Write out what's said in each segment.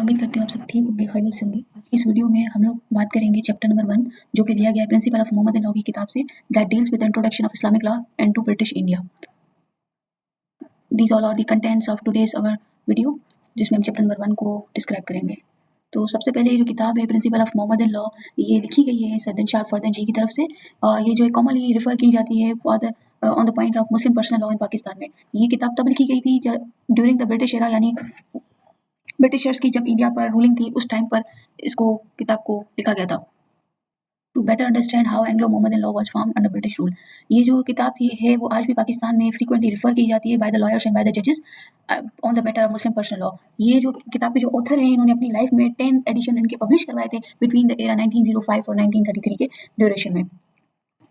उम्मीद करती हूँ आप सब ठीक होंगे, खैरियत से होंगे। आज की इस वीडियो में हम लोग बात करेंगे चैप्टर नंबर 1 जो कि लिया गया है प्रिंसिपल ऑफ मोहम्मदन लॉ की किताब से, that deals with the introduction of Islamic law and to British India. These all are the contents of today's our video, जिसमें हम चैप्टर नंबर 1 को डिस्क्राइब करेंगे। तो सबसे पहले ये जो किताब है प्रिंसिपल ऑफ मोहम्मदन लॉ, ये लिखी गई है सर दिलशाद फरदन जी की तरफ से। ये जो है कॉमनली रिफर की जाती है for the on the point of Muslim personal law in Pakistan में। ये किताब तब लिखी गई थी ड्यूरिंग द ब्रिटिश एरा, यानी ब्रिटिशर्स की जब इंडिया पर रूलिंग थी उस टाइम पर इसको किताब को लिखा गया था, to better understand how Anglo Mohammedan law was formed under British rule. ये जो किताब थी है वो आज भी पाकिस्तान में फ्रीक्वेंटली रिफर की जाती है by the lawyers and by the जजेस on the matter of Muslim personal law. ये जो किताब के जो ऑथर हैं इन्होंने अपनी लाइफ में 10 एडिशन इनके पब्लिश करवाए थे बिटवीन द एरा 1905 और 1933 के ड्यूरेशन में।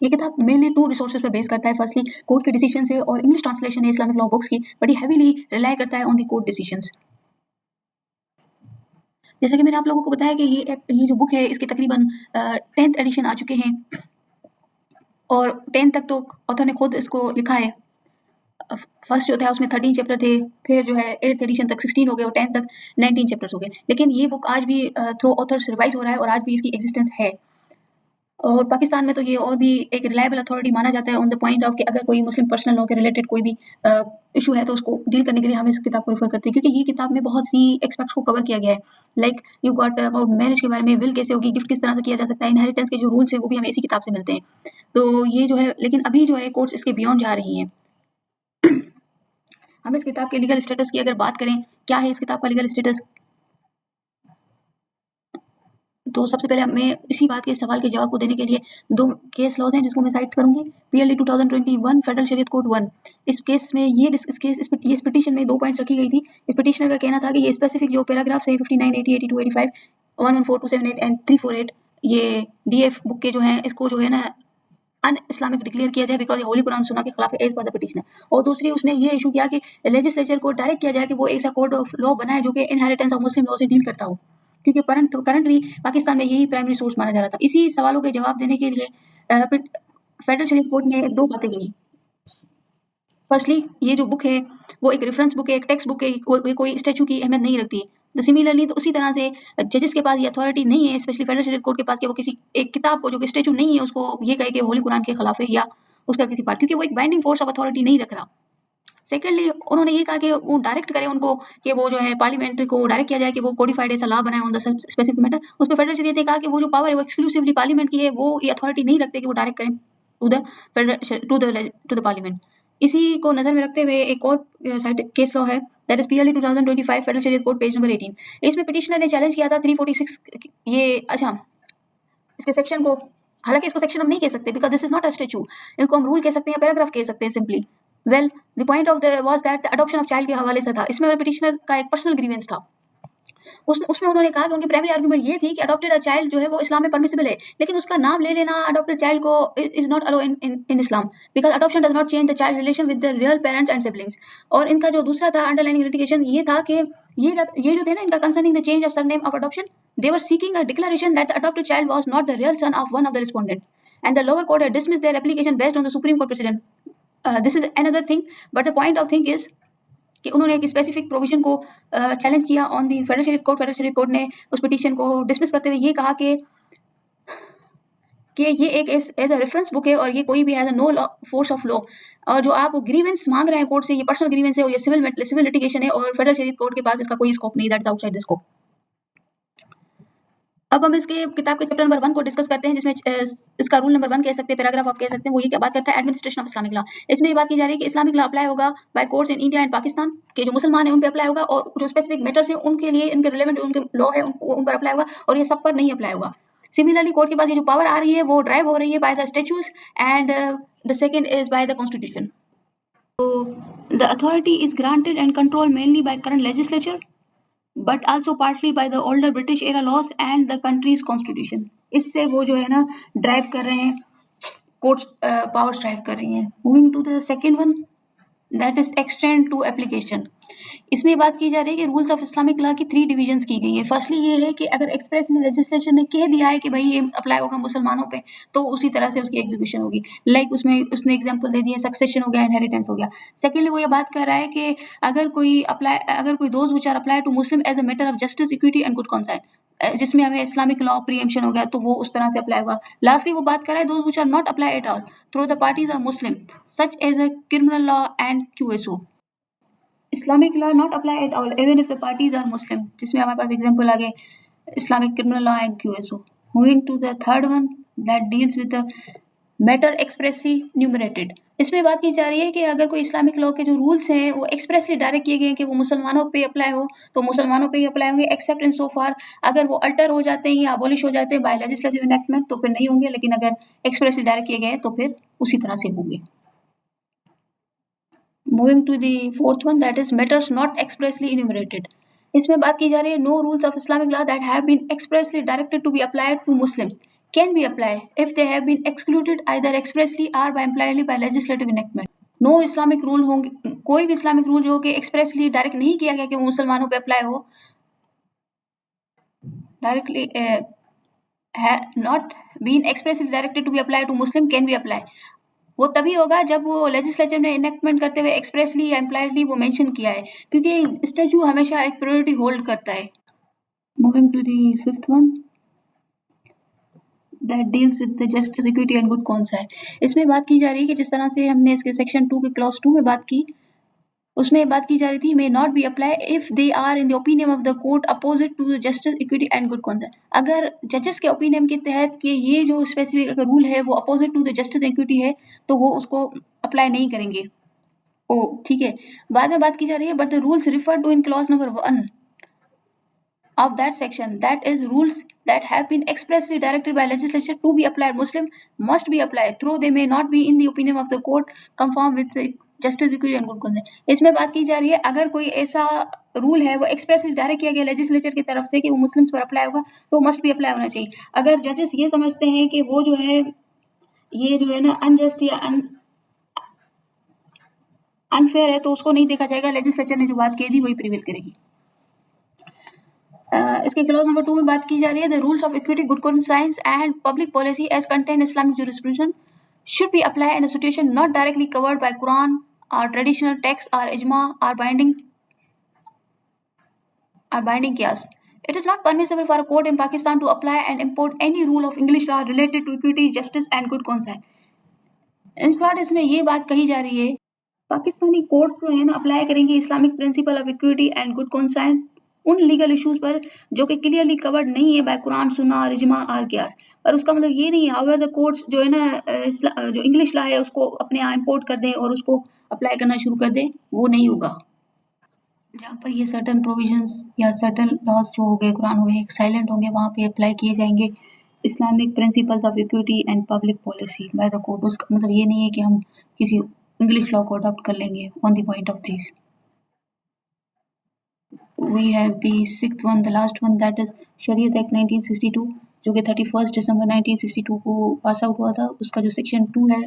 ये किताब मेनली 2 रिसोर्सेज पर बेस करता है। फर्स्टली कोर्ट के डिसीजन से, और इंग्लिश ट्रांसलेशन है इस्लामिक लॉ बुक्स की, बट ये हैवीली रिलाई करता है ऑन द कोर्ट डिसीजंस। जैसे कि मैंने आप लोगों को बताया कि ये जो बुक है इसके तकरीबन 10th एडिशन आ चुके हैं, और 10 तक तो ऑथर ने खुद इसको लिखा है। फर्स्ट जो था उसमें 13 चैप्टर थे, फिर जो है 8th एडिशन तक 16 हो गए और 10 तक 19 चैप्टर्स हो गए। लेकिन ये बुक आज भी थ्रू ऑथर्स रिवाइज हो रहा है और आज भी इसकी एग्जिस्टेंस है। और पाकिस्तान में तो ये और भी एक रिलायबल अथॉरिटी माना जाता है ऑन द पॉइंट ऑफ कि अगर कोई मुस्लिम पर्सनल लॉ के रिलेटेड कोई भी इशू है तो उसको डील करने के लिए हम इस किताब को रेफर करते हैं, क्योंकि ये किताब में बहुत सी एक्सपेक्ट्स को कवर किया गया है। Like you got about marriage के बारे में, विल कैसे होगी, गिफ्ट किस तरह से किया जा सकता है, इनहेरिटेंस के जो रूल्स है वो भी हमें इसी किताब से मिलते हैं। तो ये जो है, लेकिन अभी जो है कोर्ट्स इसके बियॉन्ड जा रही हैं। हम इस किताब के लीगल स्टेटस की अगर बात करें, क्या है इस किताब का लीगल स्टेटस, तो सबसे पहले मैं इसी बात के सवाल के जवाब को देने के लिए 2 केस लॉज हैं जिसको मैं साइट करूंगी। पीएलडी 2021 फेडरल शरीयत कोड 1। इस केस में इस पिटीशन में 2 पॉइंट्स रखी गई थी। इस पिटीशनर का कहना था कि ये स्पेसिफिक जो पैराग्राफ्स है 59, 80, 82, 85, 114, 278 एंड 348 ये डीएफ बुक के जो हैं इसको जो है ना अन इस्लामिक डिक्लेयर किया जाए बिकॉज होली कुरान सुन्ना के खिलाफ एज पर द पिटीशनर। और दूसरी उसने ये इशू किया कि लेजिस्लेचर को डायरेक्ट किया जाए कि वो ऐसा कोड ऑफ लॉ बनाए जो कि इनहेरिटेंस ऑफ मुस्लिम लॉ से डील करता हो, क्योंकि करंटली पाकिस्तान में यही प्राइमरी सोर्स माना जा रहा था। इसी सवालों के जवाब देने के लिए फेडरल शरीयत कोर्ट ने 2 बातें कही। फर्स्टली ये जो बुक है वो एक रेफरेंस बुक है, एक टेक्स्ट बुक है, कोई स्टैचू की अहमियत नहीं रखती। तो सिमिलरली तो उसी तरह से जजेस के पास ये अथॉरिटी नहीं है, स्पेशली फेडरल शरीयत कोर्ट के पास, कि वो किसी एक किताब को जो कि स्टैचू नहीं है उसको ये कहे कि होली कुरान के खिलाफ है या उसका किसी पार्ट, क्योंकि वो एक बाइंडिंग फोर्स ऑफ अथॉरिटी नहीं रख रहा। सेकेंडली उन्होंने ये कहा कि वो डायरेक्ट करें उनको, कि वो जो है पार्लियामेंट को डायरेक्ट किया जाए कि वो कोडिफाइड ऐसा लॉ बनाए ऑन द स्पेसिफिक मैटर। उस पर फेडरल शरीयत ने कहा कि वो जो पावर है वो एक्सक्लूसिवली पार्लियामेंट की है, वो ये अथॉरिटी नहीं रखते कि वो डायरेक्ट करें टू द पार्लियामेंट। इसी को नजर में रखते हुए एक और केस लॉ है, दैट इज पीएलडी 2025 फेडरल शरीयत कोड पेज नंबर 18। इसमें पिटिशनर ने चैलेंज किया था 346 ये इसके सेक्शन को, हालांकि इसको सेक्शन हम नहीं कह सकते because this is not a statue, इनको हम रूल कह सकते हैं, पैराग्राफ कह सकते हैं simply. Well the point of was that adoption of child के हवाले से था। इसमें पिटिशनर का एक पर्सनल ग्रीवेंस था। उसमें उन्होंने कहा कि उनकी प्राइमरी आर्गुमेंट ये थी कि अडॉप्टेड अ चाइल्ड जो है वो इस्लाम में परमिसिबल है, लेकिन उसका नाम ले लेना अडॉप्टेड चाइल्ड को is not allow in Islam because adoption does not change the child relation with the real parents and siblings. और इनका जो दूसरा था अंडरलाइनिंग लिटिगेशन ये था कि ये जो थे ना इनका concerning the change of surname of adoption, they were seeking a declaration that the adopted child was not the real son of one of the respondent and the lower court had dismissed their application based on the supreme court president. This is another thing, but the point of thing is कि उन्होंने एक specific provision को challenge किया on the federal शरीयत court. Federal शरीयत court ने उस petition को डिसमिस करते हुए ये कहा कि ये एक एज अ रेफरेंस बुक है और ये कोई भी as a no force of law, और जो आप ग्रीवेंस मांग रहे हैं कोर्ट से ये पर्सनल ग्रीवेंस है और ये सिविल लिटिगेशन है और फेडरल शरीयत कोर्ट के पास इसका कोई स्कोप नहीं, दैट्स आउटसाइड द स्कोप। अब हम इसके किताब के चैप्टर नंबर 1 को डिस्कस करते हैं, जिसमें इसका रूल नंबर 1 कह सकते हैं, पैराग्राफ आप कह सकते हैं। वो ये क्या बात करता है, एडमिनिस्ट्रेशन ऑफ इस्लामिक लॉ। इसमें ये बात की जा रही है कि इस्लामिक लॉ अप्लाई होगा by courts in India and Pakistan, के जो मुसलमान हैं उन पे अप्लाई होगा, और जो स्पेसिफिक मैटर्स हैं उनके लिए इनके रिलेवेंट उनके लॉ है उन पर अप्लाई होगा, और ये सब पर नहीं अप्लाई होगा। सिमिलरली कोर्ट के पास ये जो पावर आ रही है वो ड्राइव हो रही है by the statutes and the second is by the constitution. The authority is granted and controlled mainly by current legislature, but also partly by the older British era laws and the country's constitution. इससे वो जो है ना drive कर रहे हैं, courts powers drive कर रही हैं। Moving to the second one, that is extent to application. इसमें बात की जा रही है कि रूल्स ऑफ इस्लामिक लॉ की 3 डिविजन्स की गई है। फर्स्टली ये है कि अगर एक्सप्रेसली लेजिस्लेशन ने कह दिया है कि भाई ये अप्लाई होगा मुसलमानों पे, तो उसी तरह से उसकी एग्जीक्यूशन होगी। लाइक उसमें उसने एग्जांपल दे दिए, सक्सेशन हो गया, इनहेरिटेंस हो गया। सेकेंडली वो ये बात कर रहा है कि अगर कोई those which are apply to Muslim as a matter of justice, equity and good conscience, जिसमें हमें इस्लामिक लॉ प्रीएम्पशन हो गया, तो वो उस तरह से अप्लाई होगा। लास्टली वो बात कर रहा है those which are not apply at all through the parties are Muslim such as a criminal law and क्यूएसओ। Islamic law not apply at all even if the parties are Muslim, जिसमें हमारे पास example आ गए Islamic criminal law and QSO. Moving to the third one that deals with the matter expressly enumerated. इसमें बात की जा रही है कि अगर कोई इस्लामिक लॉ के जो रूल्स हैं वो एक्सप्रेसली डायरेक्ट किए गए हैं कि वो मुसलमानों पे अप्लाई हो, तो मुसलमानों पे ही अप्लाई होंगे, एक्सेप्ट इन सो फार अगर वो अल्टर हो जाते हैं या अबॉलिश हो जाते हैं बाय लेजिस्लेटिव एनैक्टमेंट तो फिर नहीं होंगे, लेकिन अगर एक्सप्रेसली डायरेक्ट किए गए तो फिर उसी तरह से होंगे। Moving to the fourth one, that is matters not expressly enumerated. इसमें बात की जा रही है no rules of Islamic law that have been expressly directed to be applied to Muslims can be applied if they have been excluded either expressly or by impliedly by legislative enactment. No Islamic rule होंगे, कोई भी Islamic rule जो कि expressly direct नहीं किया गया कि वो मुसलमानों पे अप्लाई हो, directly not been expressly directed to be apply to Muslim can be apply. वो तभी होगा जब वो लेजिस्लेचर ने इनेक्टमेंट करते हुए एक्सप्रेसली या इम्प्लाइडली वो मेंशन किया है, क्योंकि स्टैच्यू हमेशा एक प्रायोरिटी होल्ड करता है। Moving to the fifth one that deals with the justice, equity and good conscience. इसमें बात की जा रही है कि जिस तरह से हमने इसके सेक्शन 2 के क्लॉज 2 में बात की, उसमें बात की जा रही थी may not be apply if they are in the opinion of the court opposite to the justice, equity and good conscience. अगर जजेस के ओपिनियन के तहत कि ये जो स्पेसिफिक अगर रूल है वो opposite to the justice equity है तो वो उसको अप्लाई नहीं करेंगे। ओ ठीक है, बाद में बात की जा रही है but the rules refer to in clause number 1 of that section, that is rules that have been expressly directed by legislature to be applied Muslim must be applied though they may not be in the opinion of the court conform with the justice, equity and good conscience. इसमें बात की जा रही है अगर कोई ऐसा rule है वो एक्सप्रेसली डायरेक्ट किया गया लेजिस्लेचर की तरफ से कि वो मुस्लिम्स पर अप्लाई होगा तो मस्ट भी अप्लाई होना चाहिए। अगर जजेस ये समझते हैं कि वो जो है ये जो है ना अनजस्ट या अनफेयर है तो उसको नहीं देखा जाएगा, लेजिस्लेचर ने जो बात कही थी वही प्रिवेल करेगी। इसके क्लॉज नंबर 2 में बात की जा रही है the rules of equity, good conscience and public policy as contain Islamic jurisprudence should be applied in a situation not directly covered by Quran or traditional texts or ijma or binding qiyas. It is not permissible for a court in Pakistan to apply and import any rule of English law related to equity, justice and good conscience. In short, इसमें ये बात कही जा रही है Pakistani court जो है ना अप्लाई करेंगे Islamic principle of equity and good conscience उन लीगल इश्यूज पर जो कि क्लियरली कवर्ड नहीं है बाय कुरान, सुन्ना और इजमा और कियास। पर उसका मतलब ये नहीं है हाउएवर द कोर्ट्स जो है ना जो इंग्लिश लॉ है उसको अपने यहाँ इम्पोर्ट कर दें और उसको अप्लाई करना शुरू कर दें, वो नहीं होगा। जहाँ पर ये सर्टन प्रोविजंस या सर्टन लॉज जो हो गए कुरान हो गए साइलेंट होंगे वहाँ पे अप्लाई किए जाएंगे Islamic principles of equity and public policy by the court. उसका मतलब ये नहीं है कि हम किसी इंग्लिश लॉ को अडॉप्ट कर लेंगे on the point of this. We have the sixth one, the last one, that is शरीयत एक्ट 1962 जो कि 31 दिसंबर 1962 को पास आउट हुआ था। उसका जो सेक्शन 2 है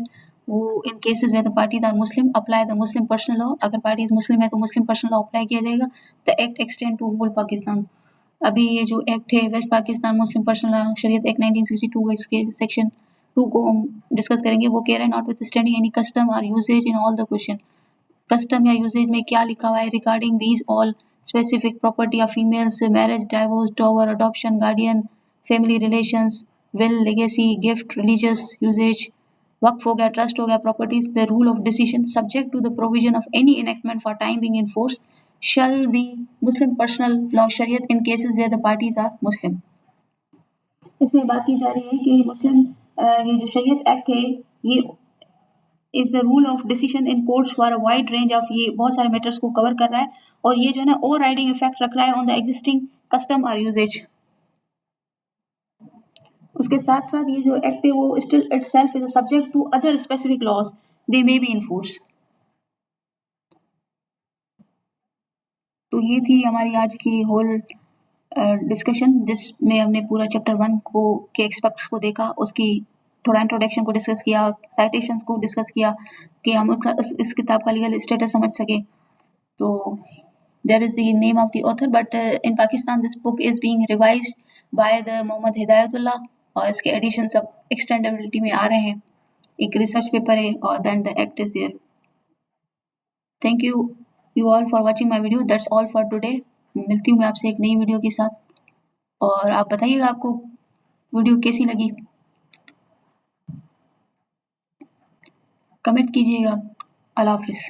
वो इन cases where the parties are Muslim apply the Muslim personal law. अगर पार्टीज मुस्लिम है तो मुस्लिम पर्सनल लॉ अप्लाई किया जाएगा। The act extend to whole Pakistan. अभी ये जो एक्ट है West Pakistan Muslim personal law शरीयत एक्ट 1962 इसके सेक्शन 2 को हम डिस्कस करेंगे। वो कह रहे हैं notwithstanding any custom और usages in all the question. Custom या यूजेज में क्या लिखा हुआ है regarding these all specific property of females, marriage, divorce, dower, adoption, guardian, family relations, will, legacy, gift, religious usage, वक्फ हो गया, ट्रस्ट हो गया, properties, the rule of decision subject to the provision of any enactment for time being in force shall be Muslim personal law शरीयत in cases where the parties are Muslim. इसमें बात की जा रही है कि मुस्लिम ये जो शरीयत एक्ट है ये is the rule of decision in courts for a wide range of, ये बहुत सारे मैटर्स को कवर कर रहा है और ये जो है ना ओवर राइडिंग इफेक्ट रख रहा है ऑन द एग्जिस्टिंग कस्टम और यूजेज। उसके साथ साथ ये जो एक्ट है वो still itself is subject to other specific laws they may be in force. तो ये थी हमारी आज की होल डिस्कशन जिसमें हमने पूरा चैप्टर 1 को के एक्सपेक्ट्स को देखा, उसकी थोड़ा इंट्रोडक्शन को डिस्कस किया, साइटेशंस को डिस्कस किया कि हम इस किताब का लीगल स्टेटस समझ सके। तो there is the name of the author, but in Pakistan this book is being revised by the Mohammad Hidayatullah और इसके एडिशन सब एक्सटेंडेबिलिटी में आ रहे हैं. एक रिसर्च पेपर है और then the act is there. Thank you all for watching my video. That's all for today. मिलती हूँ मैं आपसे एक नई वीडियो के साथ और आप बताइएगा आपको वीडियो कैसी लगी, कमेंट कीजिएगा. अल्लाह हाफिज़.